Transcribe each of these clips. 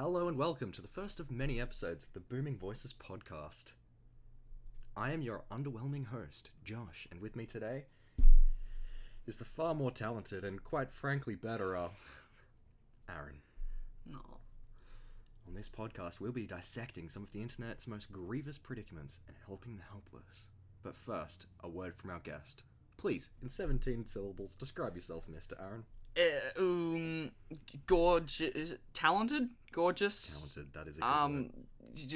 Hello and welcome to the first of many episodes of the Booming Voices podcast. I am your underwhelming host, Josh, and with me today is the far more talented and quite frankly better, Aaron. No. On this podcast, we'll be dissecting some of the internet's most grievous predicaments and helping the helpless. But first, a word from our guest. Please, in 17 syllables, describe yourself, Mr. Aaron. Gorgeous, talented, gorgeous. Talented, that is a good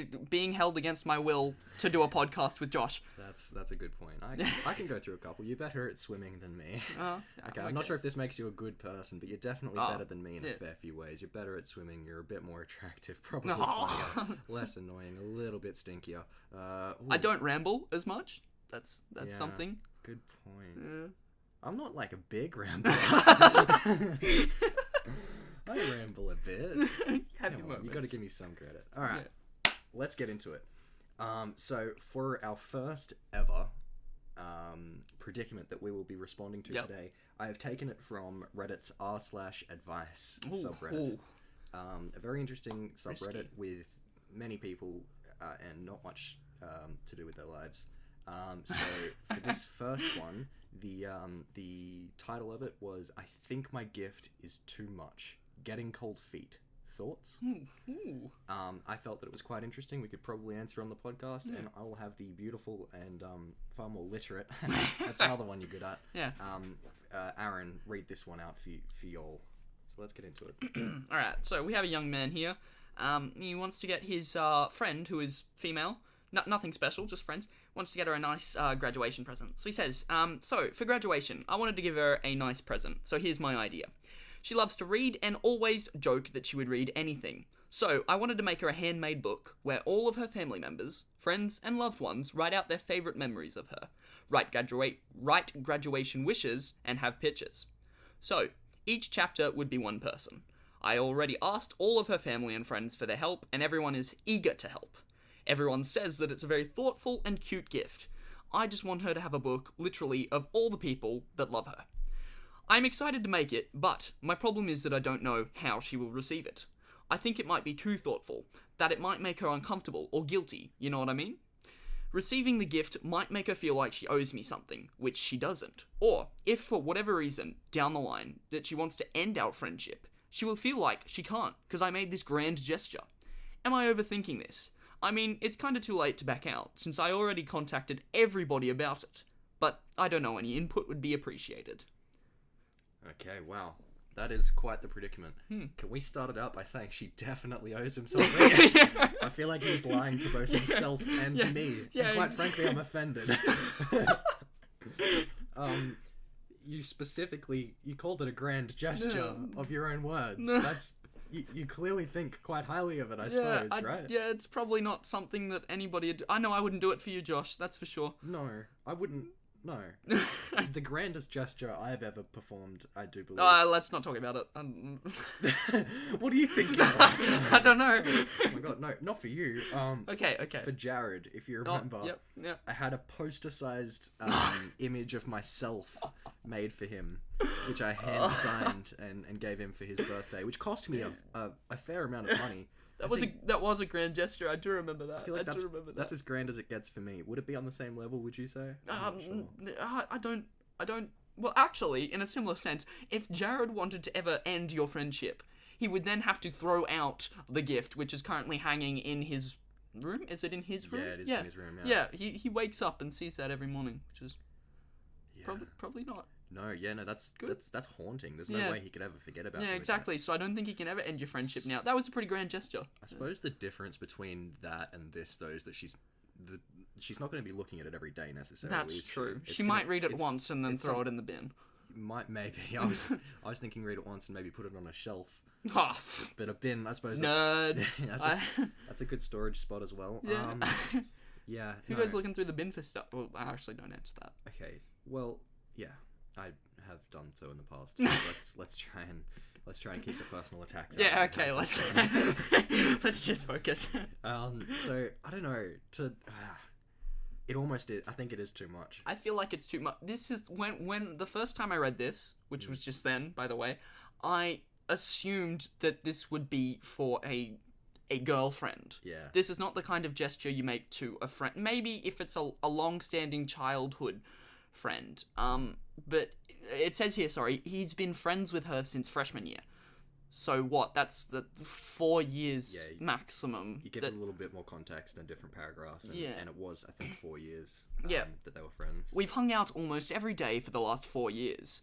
word. Being held against my will to do a podcast with Josh. That's a good point. I can go through a couple. You're better at swimming than me. Okay, I'm not sure if this makes you a good person, but you're definitely better than me in a fair few ways. You're better at swimming. You're a bit more attractive, probably funnier, less annoying, a little bit stinkier. I don't ramble as much. That's something. Good point. Yeah. I'm not like a big rambler. I ramble a bit. You gotta give me some credit. Alright, let's get into it. So for our first ever predicament that we will be responding to today, I have taken it from Reddit's r/advice subreddit. A very interesting subreddit with many people and not much to do with their lives. So for this first one, the title of it was "I think my gift is too much. Getting cold feet. Thoughts?" I felt that it was quite interesting. We could probably answer on the podcast, and I will have the beautiful and far more literate. That's another one you're good at. Yeah. Aaron, read this one out for y'all. So let's get into it. All right. So we have a young man here. He wants to get his friend, who is female. Nothing special, just friends. Wants to get her a nice graduation present. So he says, so for graduation, I wanted to give her a nice present. So here's my idea. She loves to read and always joke that she would read anything. So I wanted to make her a handmade book where all of her family members, friends, and loved ones write out their favorite memories of her, write graduation wishes, and have pictures. So each chapter would be one person. I already asked all of her family and friends for their help, and everyone is eager to help. Everyone says that it's a very thoughtful and cute gift. I just want her to have a book, literally, of all the people that love her. I'm excited to make it, but my problem is that I don't know how she will receive it. I think it might be too thoughtful, that it might make her uncomfortable or guilty, you know what I mean? Receiving the gift might make her feel like she owes me something, which she doesn't. Or, if for whatever reason, down the line, that she wants to end our friendship, she will feel like she can't, because I made this grand gesture. Am I overthinking this? I mean, it's kind of too late to back out, since I already contacted everybody about it. But I don't know, any input would be appreciated. Okay, wow. That is quite the predicament. Can we start it out by saying she definitely owes him something? I feel like he's lying to both himself and me. Yeah, and quite frankly, I'm offended. You called it a grand gesture of your own words. That's... You clearly think quite highly of it, I suppose, right? Yeah, it's probably not something that anybody would do. I know I wouldn't do it for you, Josh, that's for sure. No, I wouldn't. No. The grandest gesture I've ever performed, I do believe. Let's not talk about it. What are you thinking? I don't know. Oh my god, no, not for you. Okay. For Jared, if you remember, yep. I had a poster-sized image of myself made for him, which I hand-signed and gave him for his birthday, which cost me a fair amount of money. That was a grand gesture. I do remember that. I feel like that's as grand as it gets for me. Would it be on the same level, would you say? I don't. Well, actually, in a similar sense, if Jared wanted to ever end your friendship, he would then have to throw out the gift, which is currently hanging in his room. Is it in his room? Yeah, it is in his room. Yeah, he wakes up and sees that every morning, which is probably not. No, that's haunting. There's no way he could ever forget about it. Yeah, exactly. So I don't think he can ever end your friendship now. That was a pretty grand gesture. I suppose the difference between that and this, though, is that she's not going to be looking at it every day necessarily. That's true. She might read it once and then throw it in the bin. Maybe. I was thinking read it once and maybe put it on a shelf. Oh. But a bin, I suppose. Nerd. That's a good storage spot as well. Yeah. Who goes looking through the bin for stuff? Well, I actually don't answer that. Okay. Well, yeah. I have done so in the past. So let's try and keep the personal attacks out. Yeah, okay, let's just focus. So I don't know. It almost is. I think it is too much. I feel like it's too much. This is when the first time I read this, which was just then, by the way, I assumed that this would be for a a girlfriend. Yeah. This is not the kind of gesture you make to a friend. Maybe if it's a long-standing childhood friend. But it says here, he's been friends with her since freshman year. So what? That's the 4 years maximum. He gives a little bit more context in a different paragraph. And it was, I think, 4 years that they were friends. We've hung out almost every day for the last 4 years.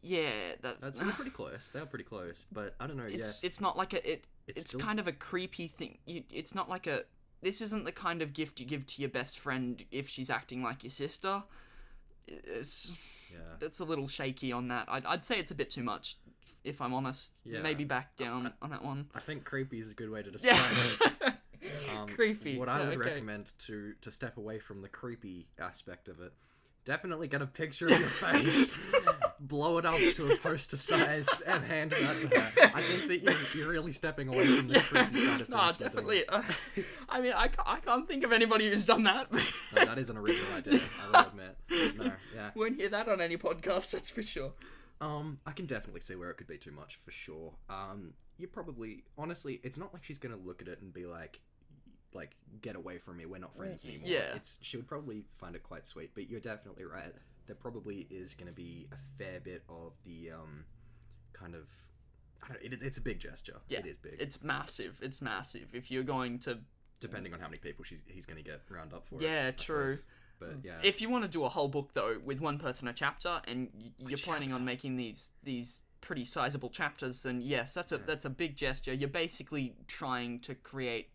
Yeah, that's pretty close. They were pretty close, but I don't know. It's not like it's still kind of a creepy thing. It's not like this isn't the kind of gift you give to your best friend if she's acting like your sister. It's a little shaky on that. I'd say it's a bit too much, if I'm honest. Maybe back down on that one. I think creepy is a good way to describe it. Creepy. What I would recommend to step away from the creepy aspect of it, definitely get a picture of your face, blow it up to a poster size, and hand it out to her. I think that you're really stepping away from the creepy side of things. No, definitely. I mean, I can't think of anybody who's done that. No, that is an original idea, I will admit. No, yeah. Won't hear that on any podcast, that's for sure. I can definitely see where it could be too much, for sure. You probably... Honestly, it's not like she's gonna look at it and be like, get away from me, we're not friends anymore. Yeah. She would probably find it quite sweet, but you're definitely right. There probably is going to be a fair bit of the, kind of... I don't know, it's a big gesture. Yeah. It is big. It's massive. If you're going to... Depending on how many people he's going to get round up for it. True. But, yeah. If you want to do a whole book, though, with one person a chapter, and you're planning on making these pretty sizable chapters, then yes, that's a big gesture. You're basically trying to create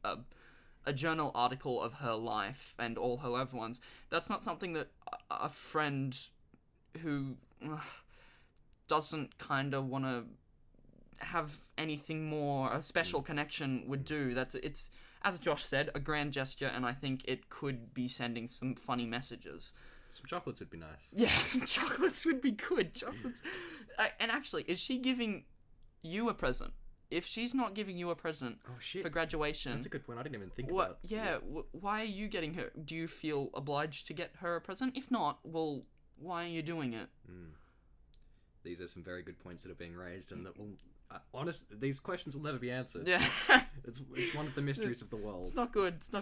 a journal article of her life and all her loved ones. That's not something that a friend who doesn't kind of want to have anything more, a special connection would do. It's, as Josh said, a grand gesture, and I think it could be sending some funny messages. Some chocolates would be nice. Yeah, chocolates would be good. Chocolates. And actually, is she giving you a present? If she's not giving you a present for graduation... That's a good point. I didn't even think about it. Yeah, why are you getting her... Do you feel obliged to get her a present? If not, well, why are you doing it? These are some very good points that are being raised, and that will... these questions will never be answered. Yeah. It's one of the mysteries of the world. It's not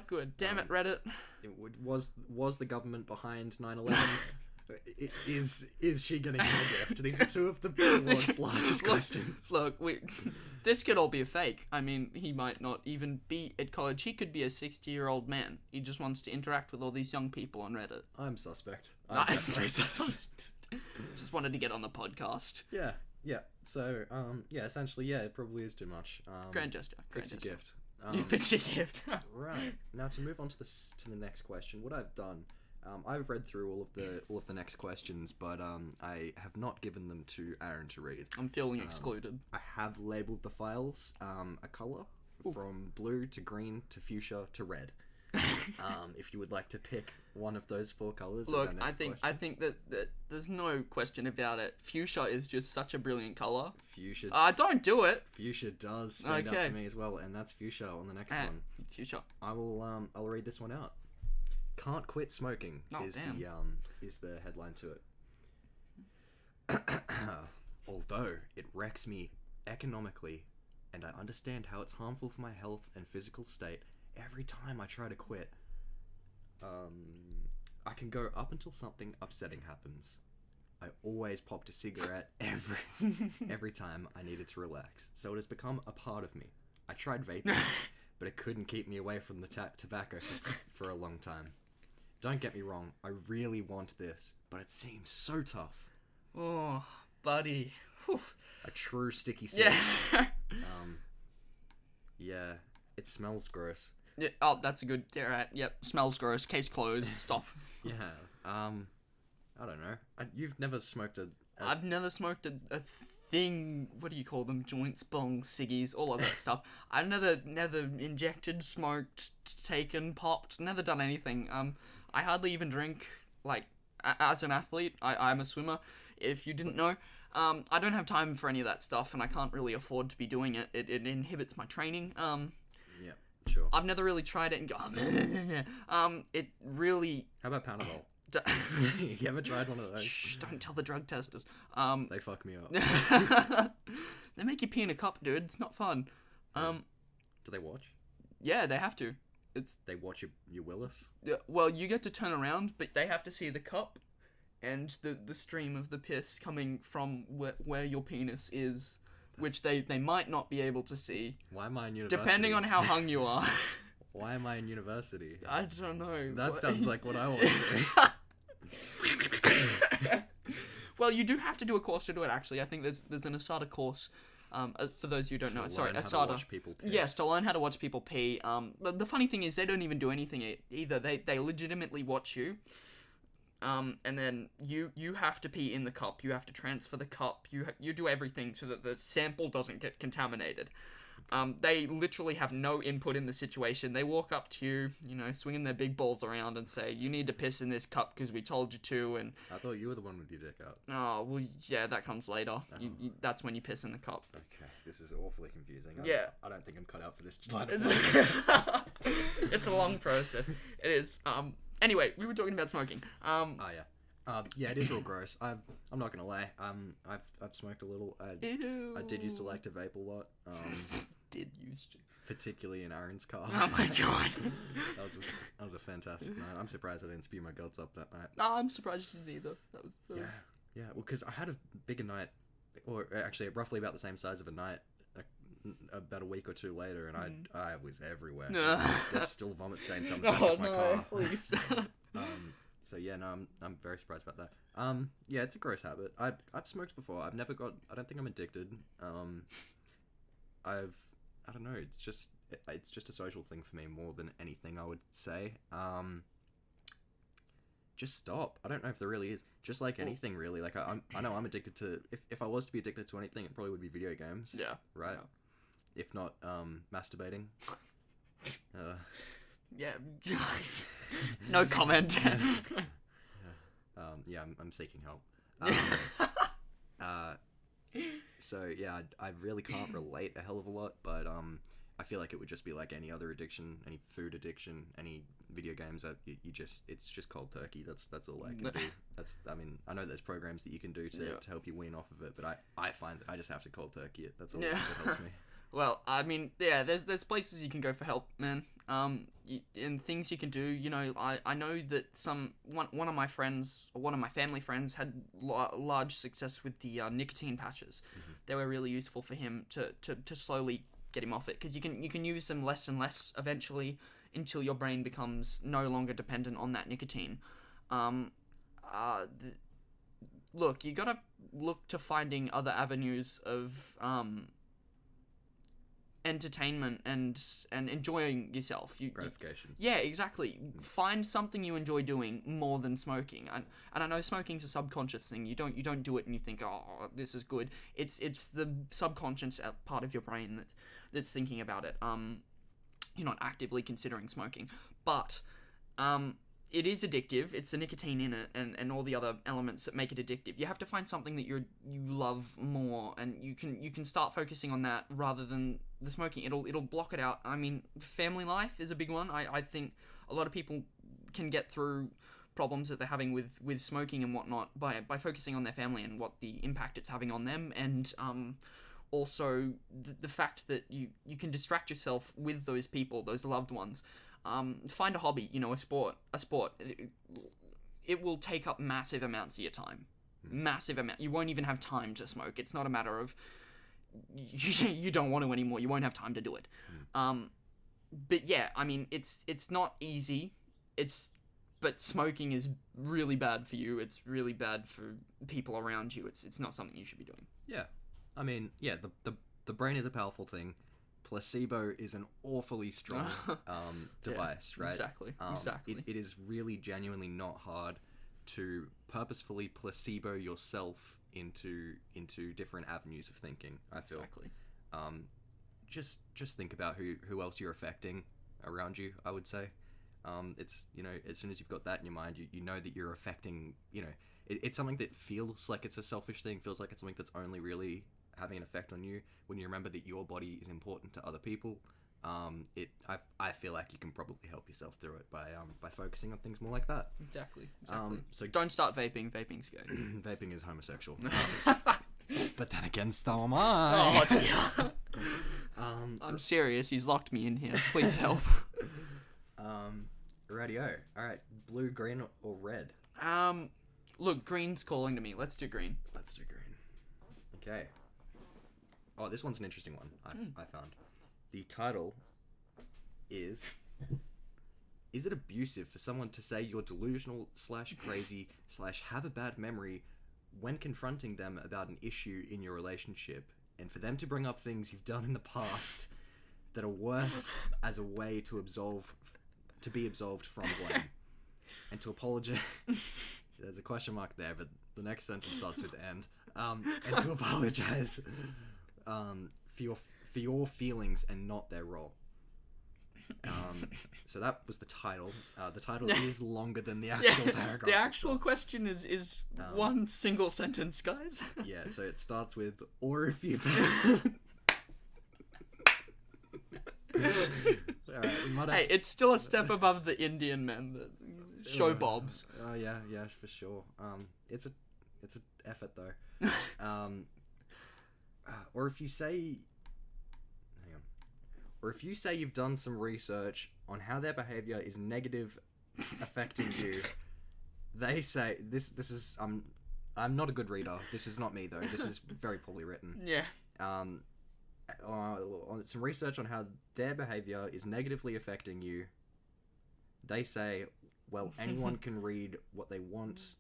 good. Damn it, Reddit. Was the government behind 9/11? Is she getting a gift? These are two of the world's largest questions. Look, this could all be a fake. I mean, he might not even be at college. He could be a 60-year-old man. He just wants to interact with all these young people on Reddit. I'm suspect. I'm definitely suspect. Just wanted to get on the podcast. Yeah. So, essentially, it probably is too much. Grand gesture. Fix a gift. You fix a gift. Right. Now, to move on to the next question, what I've done... I've read through all of the next questions, but I have not given them to Aaron to read. I'm feeling excluded. I have labelled the files a colour from blue to green to fuchsia to red. If you would like to pick one of those 4 colours. Look, I think that there's no question about it. Fuchsia is just such a brilliant colour. Fuchsia. Don't do it. Fuchsia does stand out to me as well, and that's fuchsia on the next one. Fuchsia. I'll read this one out. Can't quit smoking is the headline to it. Although it wrecks me economically, and I understand how it's harmful for my health and physical state, every time I try to quit, I can go up until something upsetting happens. I always popped a cigarette every time I needed to relax, so it has become a part of me. I tried vaping, but it couldn't keep me away from the tobacco for a long time. Don't get me wrong, I really want this, but it seems so tough. Oh, buddy. Whew. A true sticky cig. Yeah. It smells gross. Yeah, oh, that's a good... Yeah, right. Yep, smells gross. Case closed. Stop. Yeah. I don't know. You've never smoked I've never smoked a thing... What do you call them? Joints, bongs, ciggies, all of that stuff. I've never injected, smoked, taken, popped, never done anything. I hardly even drink, like, as an athlete. I'm a swimmer, if you didn't know. I don't have time for any of that stuff, and I can't really afford to be doing it. It inhibits my training. Yeah, sure. I've never really tried it and go, it really... How about Panadol? You ever tried one of those? Shh, don't tell the drug testers. They fuck me up. They make you pee in a cup, dude. It's not fun. Do they watch? Yeah, they have to. They watch your Willis? Yeah, well, you get to turn around, but they have to see the cup and the stream of the piss coming from where your penis is, which they might not be able to see. Why am I in university? Depending on how hung you are. Why am I in university? I don't know. That sounds like what I want to do. Well, you do have to do a course to do it, actually. I think there's an ASADA course. For those who don't know, sorry, ASADA. To watch people piss. Yes, to learn how to watch people pee. The funny thing is, they don't even do anything either. They legitimately watch you. And then you have to pee in the cup. You have to transfer the cup. You do everything so that the sample doesn't get contaminated. They literally have no input in the situation. They walk up to you, swinging their big balls around and say, "You need to piss in this cup because we told you to." And I thought you were the one with your dick out. Oh, well, yeah, that comes later. That's when you piss in the cup. Okay, this is awfully confusing. I don't think I'm cut out for this line of work. It's a long process. It is. Anyway, we were talking about smoking. Yeah, it is real gross. I'm not gonna lie. I've smoked a little. Ew. I did used to like to vape a lot. Particularly in Aaron's car. Oh my god. that was a fantastic night. I'm surprised I didn't spew my guts up that night. No, I'm surprised you didn't either. Yeah. Well, because I had a bigger night, or actually roughly about the same size of a night, about a week or two later, and I was everywhere. There's still vomit stains on the back of my car. Please. So yeah, no, I'm very surprised about that. Yeah, it's a gross habit. I've smoked before. I don't think I'm addicted. I don't know. It's just a social thing for me more than anything, I would say. Just stop. I don't know if there really is. Just like anything, really. Like I know I'm addicted to. If I was to be addicted to anything, it probably would be video games. Yeah. Right. Yeah. If not, masturbating. Yeah. No comment. Yeah, I'm seeking help. So yeah, I really can't relate a hell of a lot, but I feel like it would just be like any other addiction, any food addiction, any video games. It's just cold turkey. That's all I can do. I know there's programs that you can do to help you wean off of it, but I find that I just have to cold turkey it. That's all that helps me. Well, I mean, yeah, there's places you can go for help, man. And things you can do. I know that one of my friends, or one of my family friends, had large success with the nicotine patches. Mm-hmm. They were really useful for him to slowly get him off it, because you can use them less and less eventually until your brain becomes no longer dependent on that nicotine. Look, you gotta look to finding other avenues of entertainment and enjoying yourself. Gratification. Yeah, exactly. Find something you enjoy doing more than smoking. And I know smoking's a subconscious thing. You don't do it and you think, oh, this is good. It's the subconscious part of your brain that's thinking about it. You're not actively considering smoking, but it is addictive. It's the nicotine in it and all the other elements that make it addictive. You have to find something that you love more, and you can start focusing on that rather than the smoking. It'll block it out. I mean, family life is a big one. I think a lot of people can get through problems that they're having with smoking and whatnot by focusing on their family and what the impact it's having on them, and also the fact that you can distract yourself with those people, those loved ones. Find a hobby, a sport. It will take up massive amounts of your time. Massive amount. You won't even have time to smoke. It's not a matter of you don't want to anymore. You won't have time to do it. But yeah, I mean, it's not easy. But smoking is really bad for you. It's really bad for people around you. It's not something you should be doing. Yeah. I mean, yeah, the brain is a powerful thing. Placebo is an awfully strong device, right? Exactly. It is really genuinely not hard to purposefully placebo yourself into different avenues of thinking, I feel. Exactly. Just think about who else you're affecting around you, I would say. It's, as soon as you've got that in your mind, you know that you're affecting, it's something that feels like it's a selfish thing, feels like it's something that's only really having an effect on you. When you remember that your body is important to other people, I feel like you can probably help yourself through it by focusing on things more like that. Exactly. So don't start vaping. Vaping's gay. Vaping is homosexual. But then again, so am I. Oh dear. I'm serious. He's locked me in here. Please help. Radio. All right. Blue, green, or red? Look, green's calling to me. Let's do green. Let's do green. Okay. Oh, this one's an interesting one. I found. The title is it abusive for someone to say you're delusional / crazy / have a bad memory when confronting them about an issue in your relationship, and for them to bring up things you've done in the past that are worse as a way to be absolved from blame, and to apologize? There's a question mark there, but the next sentence starts with "and." And to apologize for your feelings and not their role. So that was the title. The title is longer than the actual paragraph. The actual question is one single sentence, guys. Yeah, so it starts with, or if you've... Alright, hey, it's still a step above the Indian men, the show bobs. Oh yeah, for sure. It's an effort though. Or if you say... Or if you say you've done some research on how their behavior is negative affecting you, they say this is I'm not a good reader. This is not me though. This is very poorly written. Yeah. Some research on how their behavior is negatively affecting you. They say, well, anyone can read what they want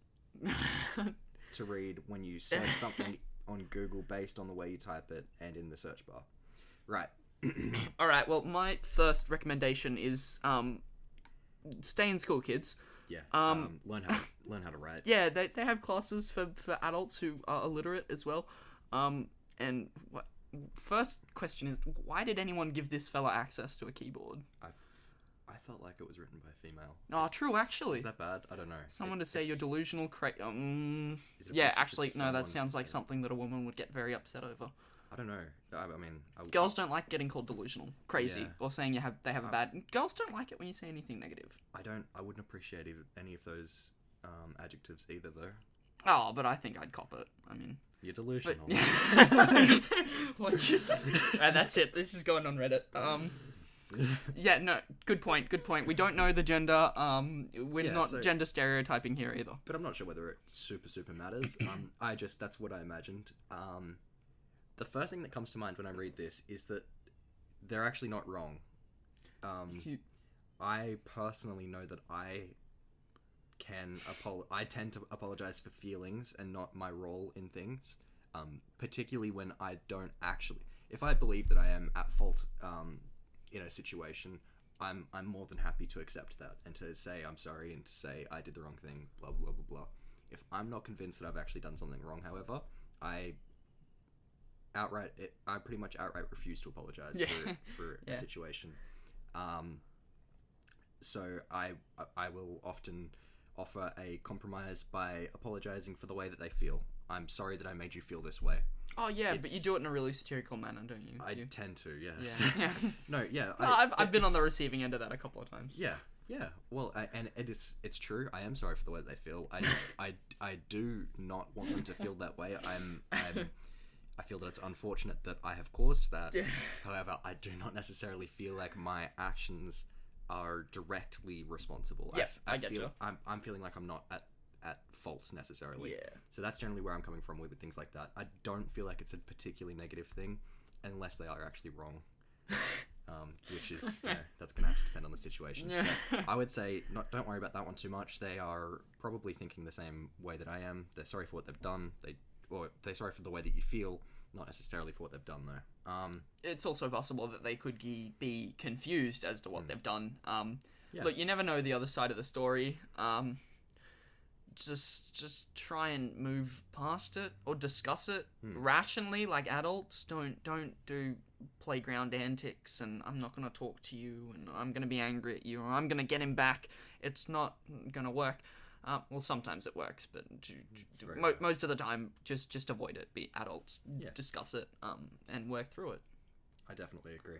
to read when you search something on Google based on the way you type it and in the search bar. Right. All right. Well, my first recommendation is stay in school, kids. Yeah. Learn how to write. Yeah, they have classes for adults who are illiterate as well. And what first question is, why did anyone give this fella access to a keyboard? I felt like it was written by a female. Oh, true. Actually, is that bad? I don't know. Someone to say you're delusional. Yeah, actually, no. That sounds like something that a woman would get very upset over. I don't know. I mean, girls don't like getting called delusional, crazy, or saying they have a bad. Girls don't like it when you say anything negative. I wouldn't appreciate any of those adjectives either, though. Oh, but I think I'd cop it. I mean, you're delusional. What'd you say? That's it. This is going on Reddit. Yeah, no. Good point. We don't know the gender. We're not gender stereotyping here either. But I'm not sure whether it super matters. That's what I imagined. The first thing that comes to mind when I read this is that they're actually not wrong. I personally know that I tend to apologize for feelings and not my role in things. Particularly when I don't actually... If I believe that I am at fault in a situation, I'm more than happy to accept that and to say I'm sorry and to say I did the wrong thing, blah, blah, blah, blah. If I'm not convinced that I've actually done something wrong, however, I pretty much outright refuse to apologize for a situation. So I will often offer a compromise by apologizing for the way that they feel. I'm sorry that I made you feel this way. Oh yeah, but you do it in a really satirical manner, don't you? I tend to, yes. Yeah. No, yeah. I've been on the receiving end of that a couple of times. Yeah. Well, and it's true. I am sorry for the way that they feel. I do not want them to feel that way. I feel that it's unfortunate that I have caused that. Yeah. However, I do not necessarily feel like my actions are directly responsible. Yeah, I get you. I'm feeling like I'm not at fault necessarily. Yeah. So that's generally where I'm coming from with things like that. I don't feel like it's a particularly negative thing unless they are actually wrong. Which is, that's going to have to depend on the situation. Yeah. So I would say, don't worry about that one too much. They are probably thinking the same way that I am. They're sorry for what they've done. They're sorry for the way that you feel, not necessarily for what they've done, though. It's also possible that they could be confused as to what they've done. Look, you never know the other side of the story. Just try and move past it or discuss it rationally, like adults. Don't do playground antics and I'm not going to talk to you and I'm going to be angry at you or I'm going to get him back. It's not going to work. Well, sometimes it works, but most of the time, just avoid it. Be adults, discuss it, and work through it. I definitely agree.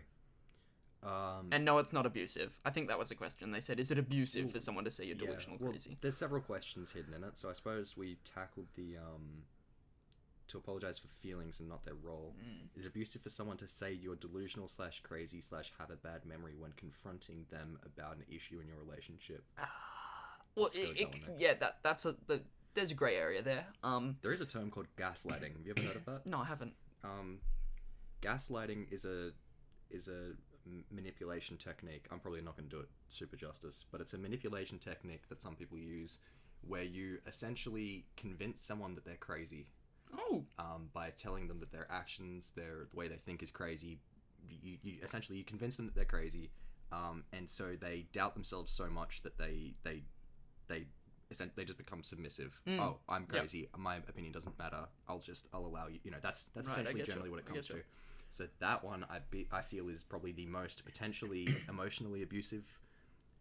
And no, it's not abusive. I think that was a question. They said, is it abusive for someone to say you're delusional crazy? There's several questions hidden in it, so I suppose we tackled the to apologize for feelings and not their role. Is it abusive for someone to say you're delusional / crazy / have a bad memory when confronting them about an issue in your relationship? Well, there's a grey area there. There is a term called gaslighting. Have you ever heard of that? No, I haven't. Gaslighting is a manipulation technique. I'm probably not going to do it super justice, but it's a manipulation technique that some people use where you essentially convince someone that they're crazy. By telling them that their actions, the way they think is crazy. You essentially convince them that they're crazy, and so they doubt themselves so much that they just become submissive. Oh, I'm crazy. Yep. My opinion doesn't matter. I'll allow you. That's right, essentially generally what it comes to. So that one I feel is probably the most potentially emotionally abusive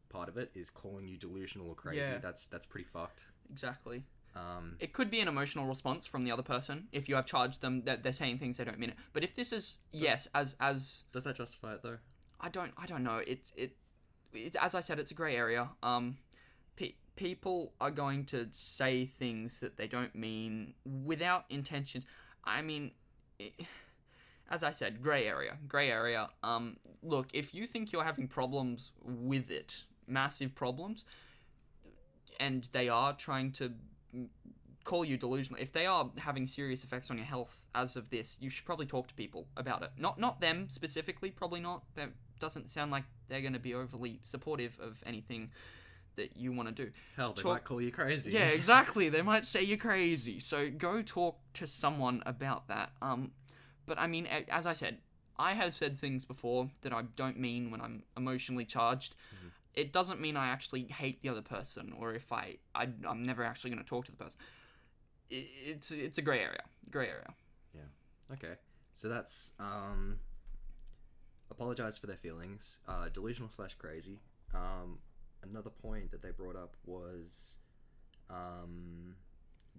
part of it, is calling you delusional or crazy. Yeah. That's pretty fucked. Exactly. It could be an emotional response from the other person if you have charged them that they're saying things they don't mean it. But if this is as does that justify it though? I don't know. It's as I said, it's a grey area. People are going to say things that they don't mean without intention. I mean, as I said, grey area. Look, if you think you're having problems with it, massive problems, and they are trying to call you delusional, if they are having serious effects on your health as of this, you should probably talk to people about it. Not them specifically, probably not. That doesn't sound like they're going to be overly supportive of anything that you want to do. Hell, they might call you crazy. Yeah, exactly. They might say you're crazy. So go talk to someone about that. But I mean, as I said, I have said things before that I don't mean when I'm emotionally charged. Mm-hmm. It doesn't mean I actually hate the other person, or if I'm never actually going to talk to the person. It's a grey area. Yeah. Okay. So that's apologize for their feelings. Delusional / crazy. Another point that they brought up was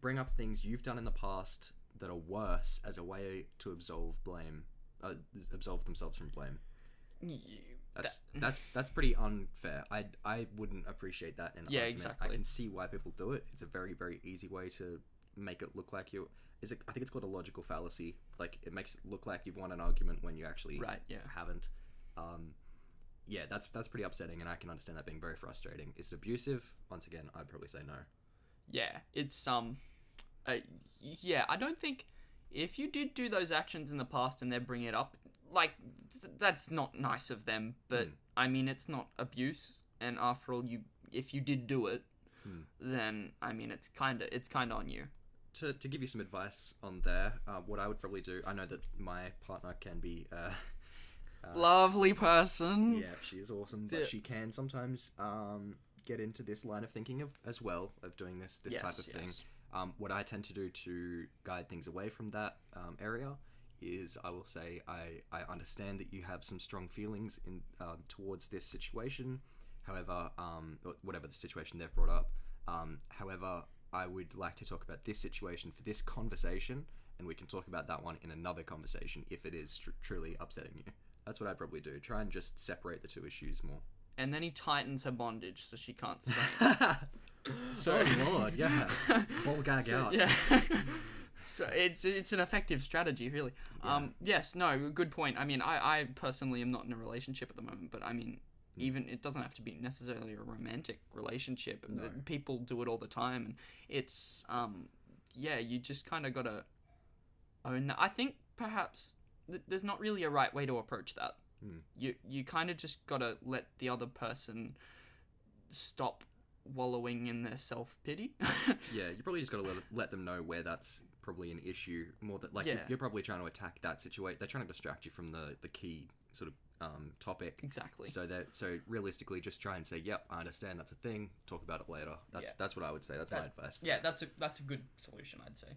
bring up things you've done in the past that are worse as a way to absolve themselves from blame. That's pretty unfair. I wouldn't appreciate that in an argument. Exactly. I can see why people do it. It's a very, very easy way to make it look like I think it's called a logical fallacy. Like, it makes it look like you've won an argument when you actually haven't. That's pretty upsetting, and I can understand that being very frustrating. Is it abusive? Once again, I'd probably say no. Yeah, it's I don't think if you did do those actions in the past and they bring it up, like, that's not nice of them, but I mean, it's not abuse, and after all, if you did do it, then I mean, it's kind of on you. To give you some advice on there, what I would probably do, I know that my partner can be lovely person. Yeah, she is awesome, but she can sometimes get into this line of thinking as well, of doing this type of thing. What I tend to do to guide things away from that area is I will say I understand that you have some strong feelings in towards this situation. However, whatever the situation they've brought up. However, I would like to talk about this situation for this conversation, and we can talk about that one in another conversation if it is truly upsetting you. That's what I'd probably do. Try and just separate the two issues more. And then he tightens her bondage so she can't scream. So, oh Lord, yeah. Ball gag out. Yeah. So it's an effective strategy, really. Yeah. Yes, no, good point. I mean, I personally am not in a relationship at the moment, but I mean, even it doesn't have to be necessarily a romantic relationship. No. People do it all the time, and it's you just kind of gotta own that. I think perhaps there's not really a right way to approach that. You kind of just gotta let the other person stop wallowing in their self-pity. Yeah, you probably just gotta let them know where that's probably an issue more that you're probably trying to attack that situation. They're trying to distract you from the key sort of topic. Exactly. So realistically, just try and say, yep, I understand that's a thing, talk about it later. That's what I would say. That's my advice. Yeah, that's a good solution, I'd say.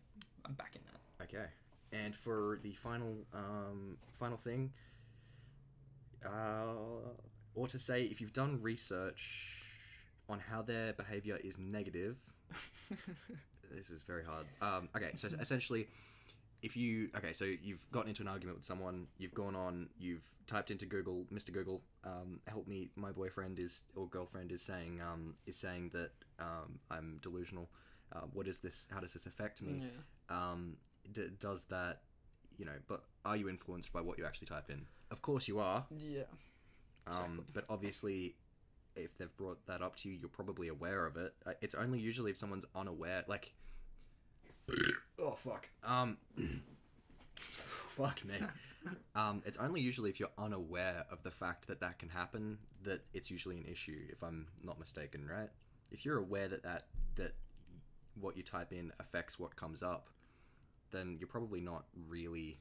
I'm backing that. Okay. And for the final thing, or to say, if you've done research on how their behavior is negative, this is very hard. Okay, so essentially, so you've gotten into an argument with someone, you've typed into Google, Mr. Google, help me, my boyfriend or girlfriend is saying that I'm delusional. What is this? How does this affect me? Yeah. does that, but are you influenced by what you actually type in? Of course you are. Yeah. Exactly. But obviously, if they've brought that up to you, you're probably aware of it. It's only usually if someone's unaware, like... oh, fuck. Fuck me. It's only usually if you're unaware of the fact that can happen that it's usually an issue, if I'm not mistaken, right? If you're aware that what you type in affects what comes up, then you're probably not really...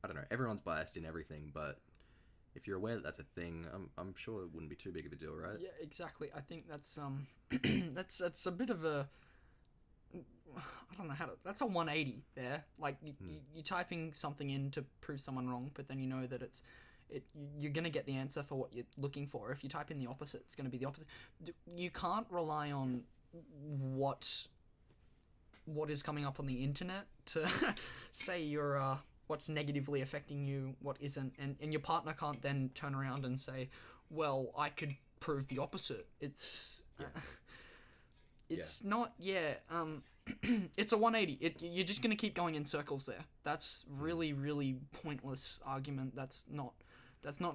I don't know, everyone's biased in everything, but if you're aware that that's a thing, I'm sure it wouldn't be too big of a deal, right? Yeah, exactly. I think that's that's a bit of a... I don't know how to... That's a 180 there. Like, you're typing something in to prove someone wrong, but then you know that you're going to get the answer for what you're looking for. If you type in the opposite, it's going to be the opposite. You can't rely on what is coming up on the internet to say you're... what's negatively affecting you, what isn't, and your partner can't then turn around and say, well, I could prove the opposite. It's not, it's a 180. You're just going to keep going in circles there. That's really, really pointless argument. That's not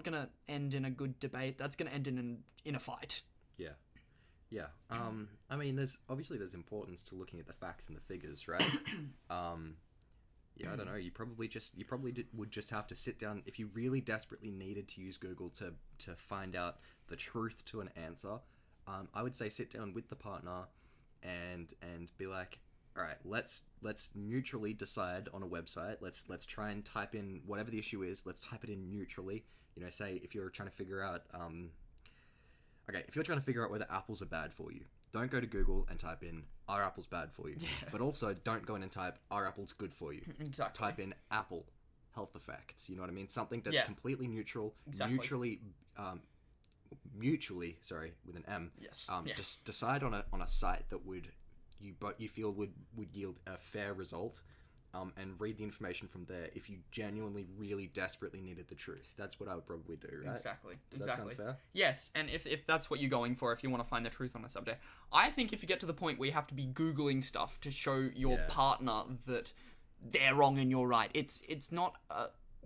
going to end in a good debate. That's going to end in a fight. Yeah. I mean, there's importance to looking at the facts and the figures, right? Yeah, I don't know. You probably would just have to sit down if you really desperately needed to use Google to find out the truth to an answer. I would say sit down with the partner and be like, all right, let's mutually decide on a website. Let's try and type in whatever the issue is. Let's type it in neutrally. Say if you're trying to figure out whether apples are bad for you, don't go to Google and type in, are apples bad for you? Yeah. But also, don't go in and type, are apples good for you? Exactly. Type in apple health effects. You know what I mean? Something that's completely neutral, mutually, with an M. Yes. Just decide on a site that you feel would yield a fair result. And read the information from there if you genuinely, really desperately needed the truth. That's what I would probably do, right? Exactly. Does that sound fair? Yes, and if that's what you're going for, if you want to find the truth on a subject, I think if you get to the point where you have to be Googling stuff to show your partner that they're wrong and you're right, it's not...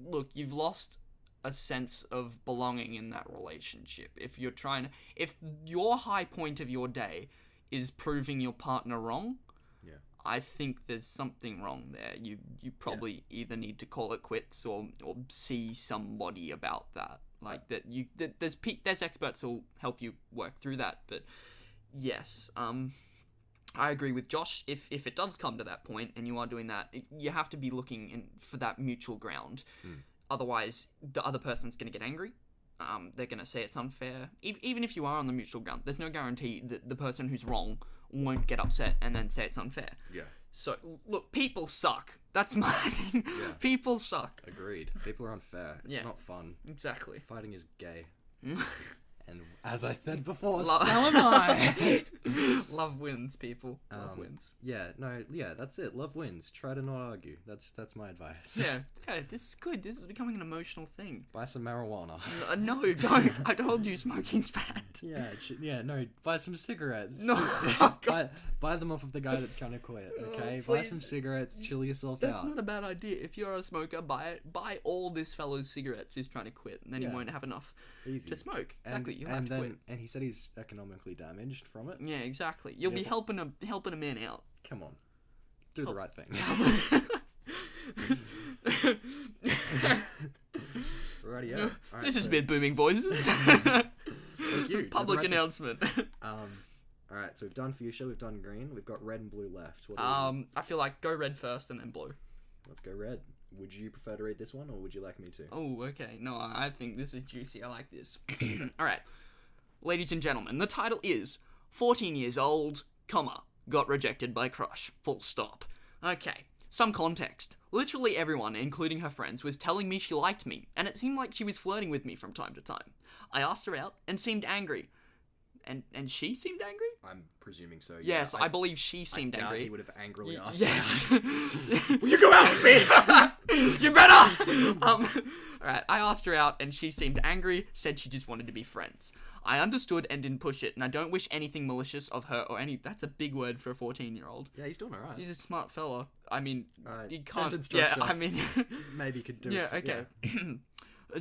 look, you've lost a sense of belonging in that relationship. If your high point of your day is proving your partner wrong... I think there's something wrong there. You probably either need to call it quits or see somebody about that. There's experts who'll help you work through that. But yes, I agree with Josh. If it does come to that point and you are doing that, you have to be looking for that mutual ground. Otherwise, the other person's going to get angry. They're going to say it's unfair. Even if you are on the mutual ground, there's no guarantee that the person who's wrong won't get upset and then say it's unfair. Yeah. So, look, people suck. That's my thing. Yeah. People suck. Agreed. People are unfair. It's not fun. Exactly. Fighting is gay. And as I said before, so am I. Love wins, people. Love wins. That's it. Love wins. Try to not argue. That's my advice. Yeah, this is good. This is becoming an emotional thing. Buy some marijuana. No, don't. I told you smoking's bad. No, buy some cigarettes. No. Buy them off of the guy that's trying to quit, okay? Buy some cigarettes, chill yourself That's out. That's not a bad idea. If you're a smoker, buy all this fellow's cigarettes who's trying to quit, and then you won't have enough to smoke. Exactly. You have to quit. And he said he's economically damaged from it. Yeah, exactly. You'll be helping a man out. Come on. Do the right thing. Rightio. No, this has been Booming Voices. Thank you. Public announcement. Alright, so we've done fuchsia, we've done green, we've got red and blue left. I feel like go red first and then blue. Let's go red. Would you prefer to read this one, or would you like me to? Oh, okay. No, I think this is juicy. I like this. Alright. Ladies and gentlemen, the title is 14 years old, got rejected by crush, full stop. Okay, some context. Literally everyone, including her friends, was telling me she liked me, and it seemed like she was flirting with me from time to time. I asked her out, and seemed angry. and she seemed angry. I'm presuming so. Yes, I believe she seemed angry. He would have angrily asked. Yes. Will you go out with me? You better. All right. I asked her out, and she seemed angry. Said she just wanted to be friends. I understood and didn't push it, and I don't wish anything malicious of her or any. That's a big word for a 14-year-old. Yeah, he's doing alright. He's a smart fella. I mean, you can't. Sentence Yeah, structure. I mean, maybe you could do yeah, it. okay.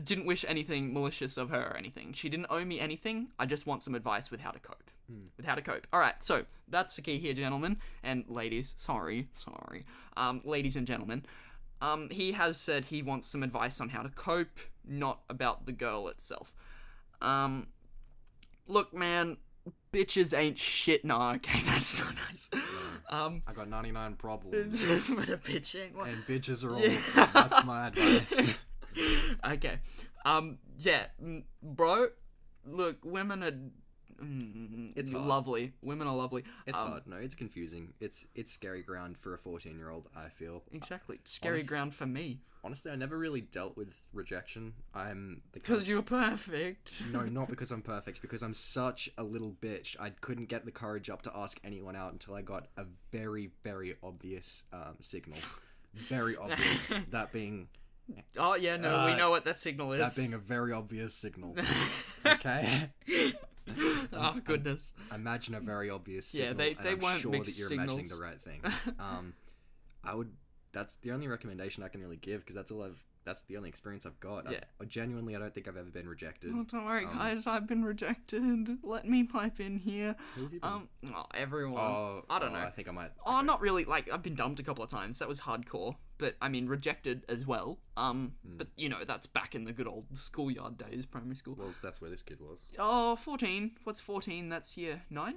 Didn't wish anything malicious of her or anything. She didn't owe me anything. I just want some advice with how to cope. With how to cope. All right, so that's the key here, gentlemen and ladies. Sorry. Ladies and gentlemen. He has said he wants some advice on how to cope, not about the girl itself. Look, man, bitches ain't shit. No, okay, that's not nice. I got 99 problems. But a bitch ain't one. And bitches are all. That's my advice. Okay. Yeah, bro. Look, women are. It's lovely. Women are lovely. It's hard. No, it's confusing. It's scary ground for a 14-year-old, I feel. Exactly. Scary ground for me. Honestly, I never really dealt with rejection. Because you're perfect. No, not because I'm perfect. Because I'm such a little bitch. I couldn't get the courage up to ask anyone out until I got a very, very obvious signal. Very obvious. That being... Oh, yeah, no, we know what that signal is. That being a very obvious signal. Okay? Oh, goodness. Imagine a very obvious signal. Yeah, they and weren't I'm sure mixed that you're signals. imagining the right thing. That's the only recommendation I can really give, because that's the only experience I've got. Yeah. Genuinely, I don't think I've ever been rejected. Oh, don't worry, guys. I've been rejected. Let me pipe in here. Who've you been? Everyone. I don't know. I think I might. Oh, not really. Like, I've been dumped a couple of times. That was hardcore. But, I mean, rejected as well. But, you know, that's back in the good old schoolyard days, primary school. Well, that's where this kid was. Oh, 14. What's 14? That's year 9?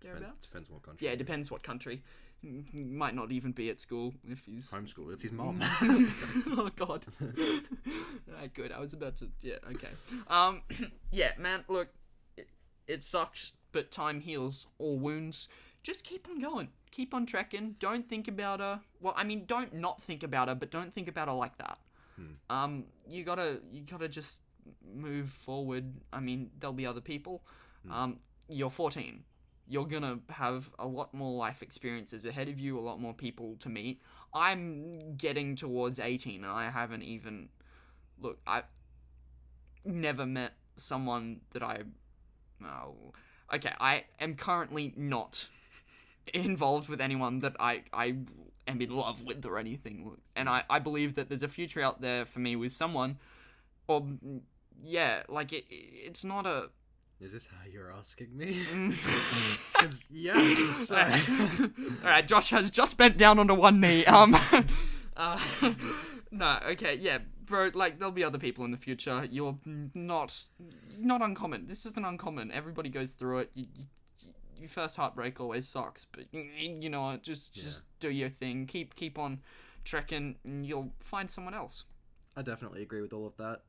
Thereabouts? Depends on what country. Yeah, it depends what country. Might not even be at school if he's... Homeschool. It's his mom. Oh, God. Good. I was about to... Yeah, okay. Yeah, man, look. It sucks, but time heals all wounds. Just keep on going. Keep on trekking. Don't think about her. Well, I mean, don't not think about her, but don't think about her like that. You gotta just move forward. I mean, there'll be other people. You're 14. You're gonna have a lot more life experiences ahead of you, a lot more people to meet. I'm getting towards 18, and I haven't even... Look, I never met someone that I... Oh, okay, I am currently not involved with anyone that I am in love with or anything. And I believe that there's a future out there for me with someone. Or, yeah, like, it's not a... Is this how you're asking me? Because, yes, sorry. Alright, Josh has just bent down onto one knee. No, okay, yeah, bro, like, there'll be other people in the future. You're not uncommon. This isn't uncommon. Everybody goes through it. Your first heartbreak always sucks, but, you know what, just do your thing. Keep on trekking, and you'll find someone else. I definitely agree with all of that.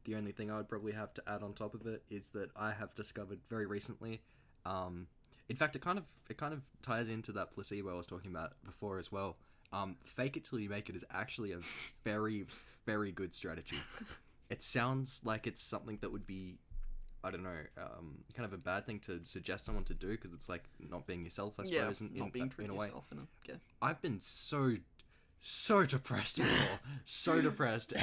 The only thing I would probably have to add on top of it is that I have discovered very recently, in fact, it kind of ties into that placebo I was talking about before as well. Fake it till you make it is actually a very, very good strategy. It sounds like it's something that would be, I don't know, kind of a bad thing to suggest someone to do, because it's like not being yourself, I suppose, not being true in to a way. yourself. I've been so depressed before. So depressed.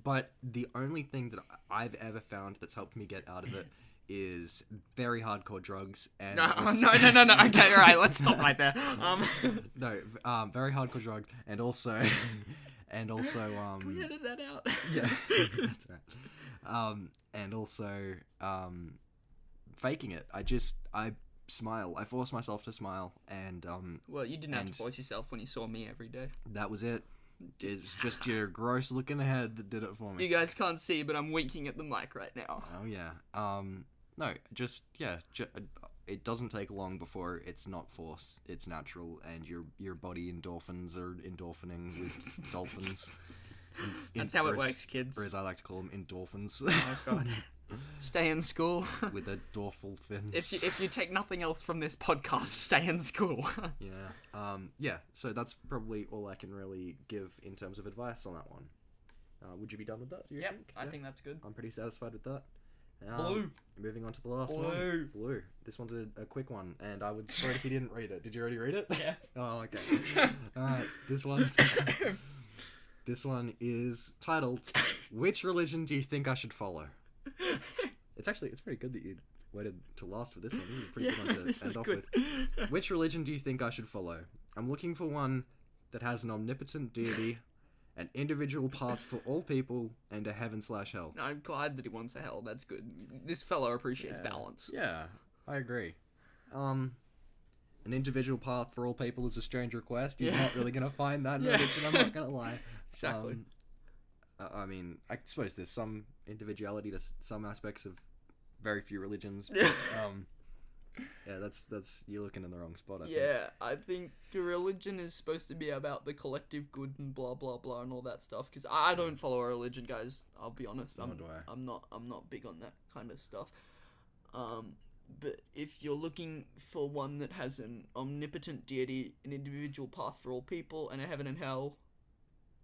But the only thing that I've ever found that's helped me get out of it is very hardcore drugs. And no. Okay, alright, let's stop right there. Very hardcore drugs, and also Can we edit that out? Yeah, that's right. And also faking it. I smile. I force myself to smile, and well, you didn't have to force yourself when you saw me every day. That was it. It was just your gross looking head that did it for me. You guys can't see, but I'm winking at the mic right now. Oh yeah. No, it doesn't take long before it's not forced. It's natural, and your body endorphins are endorphining with dolphins. That's how it works, kids. Or as I like to call them, endorphins. Oh god. Stay in school. With a dorsal fins. If you take nothing else from this podcast, stay in school. Yeah. So that's probably all I can really give in terms of advice on that one. Would you be done with that? Yep, I think that's good. I'm pretty satisfied with that. Blue. moving on to the last one. Blue. This one's a quick one, and I would sorry if you didn't read it. Did you already read it? Yeah. Oh, okay. Alright, this one is titled, Which Religion Do You Think I Should Follow? It's pretty good that you waited to last for this one. This is a pretty good one to end off with. Which religion do you think I should follow? I'm looking for one that has an omnipotent deity, an individual path for all people, and a heaven/hell. I'm glad that he wants a hell. That's good. This fellow appreciates balance. Yeah, I agree. An individual path for all people is a strange request. You're not really going to find that in religion, I'm not going to lie. Exactly. I mean, I suppose there's some individuality to some aspects of very few religions. Yeah, that's you're looking in the wrong spot. I think. I think religion is supposed to be about the collective good and blah blah blah and all that stuff. Because I don't follow a religion, guys. I'll be honest. I'm not big on that kind of stuff. But if you're looking for one that has an omnipotent deity, an individual path for all people, and a heaven and hell,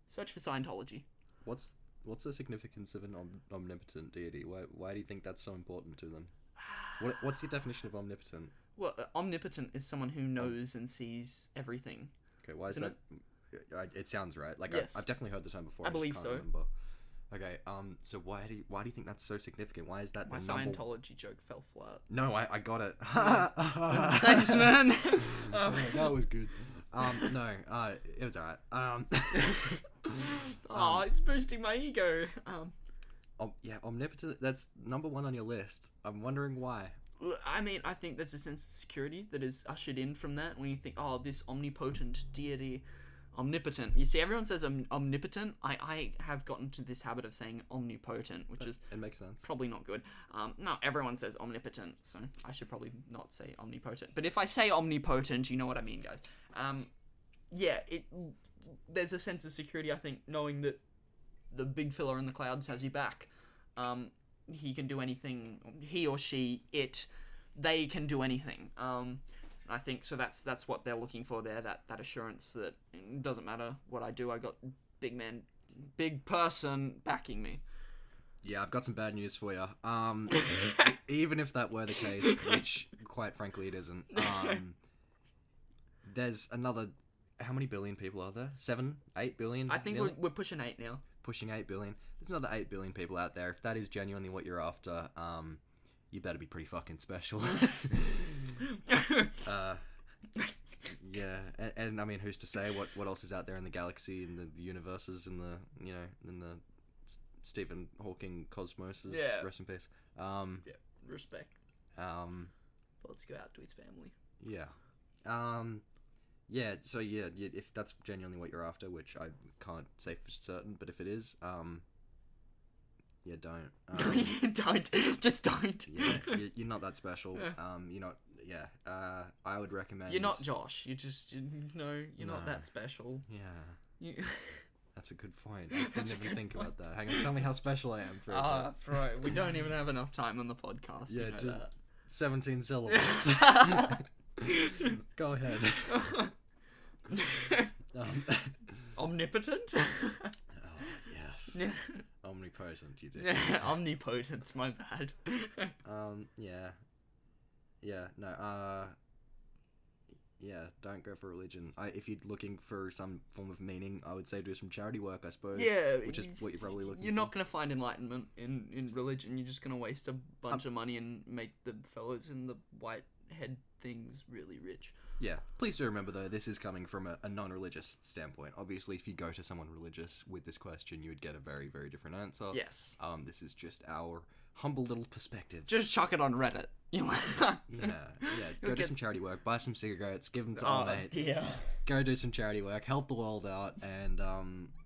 search for Scientology. What's the significance of an omnipotent deity? Why do you think that's so important to them? What's the definition of omnipotent? Well, omnipotent is someone who knows and sees everything. Okay, why is Isn't that? It sounds right. Like Yes. I've definitely heard the term before. I believe so. Remember. Okay, so why do you think that's so significant? Why is that My the number... Scientology joke fell flat. No, I got it. Thanks, man. That was good. No, it was alright. It's boosting my ego. Yeah, omnipotent. That's number one on your list. I'm wondering why. I mean, I think there's a sense of security that is ushered in from that when you think, oh, this omnipotent deity, omnipotent. You see, everyone says omnipotent. I have gotten to this habit of saying omnipotent, which is it makes sense. Probably not good. No, everyone says omnipotent, so I should probably not say omnipotent. But if I say omnipotent, you know what I mean, guys. There's a sense of security, I think, knowing that the big fella in the clouds has you back. He can do anything. He or she, they can do anything. I think so. That's what they're looking for there. That assurance that it doesn't matter what I do. I got big person backing me. Yeah, I've got some bad news for you. Even if that were the case, which quite frankly it isn't. There's another. How many billion people are there? 7, 8 billion? I think we're pushing 8 now. Pushing 8 billion. There's another 8 billion people out there. If that is genuinely what you're after, you better be pretty fucking special. Yeah, and I mean, who's to say what else is out there in the galaxy, in the universes, in the in the Stephen Hawking cosmoses. Yeah. Rest in peace. Respect. Thoughts go out to his family. Yeah. Yeah, so yeah, if that's genuinely what you're after, which I can't say for certain, but if it is, yeah, don't. Just don't. Yeah, you're not that special. You're not. Yeah. I would recommend. You're not Josh. You're not that special. Yeah. That's a good point. I didn't even think about that. Hang on, tell me how special I am for a bit. Right. We don't even have enough time on the podcast. Yeah, you know just that. 17 syllables. Go ahead. Omnipotent? Oh, yes. Yeah. Omnipotent, you did. Yeah, omnipotent, my bad. Yeah. Yeah, no, yeah, don't go for religion. If you're looking for some form of meaning, I would say do some charity work, I suppose. Yeah. Which is what you're probably looking for. You're not going to find enlightenment in religion. You're just going to waste a bunch of money and make the fellas in the white head things really rich. Yeah. Please do remember, though, this is coming from a non-religious standpoint. Obviously, if you go to someone religious with this question, you would get a very, very different answer. Yes. This is just our humble little perspectives. Just chuck it on Reddit. Yeah. Go do some charity work. Buy some cigarettes. Give them to old mate. Dear. Go do some charity work. Help the world out.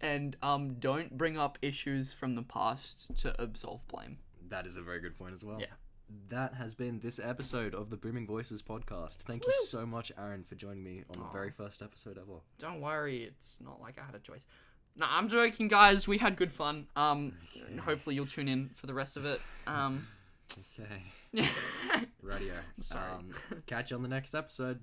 And don't bring up issues from the past to absolve blame. That is a very good point as well. Yeah. That has been this episode of the Booming Voices podcast. Thank you so much, Aaron, for joining me on the very first episode ever. Don't worry, it's not like I had a choice. No, I'm joking, guys. We had good fun. Hopefully you'll tune in for the rest of it. Okay. Radio. Sorry. Catch you on the next episode.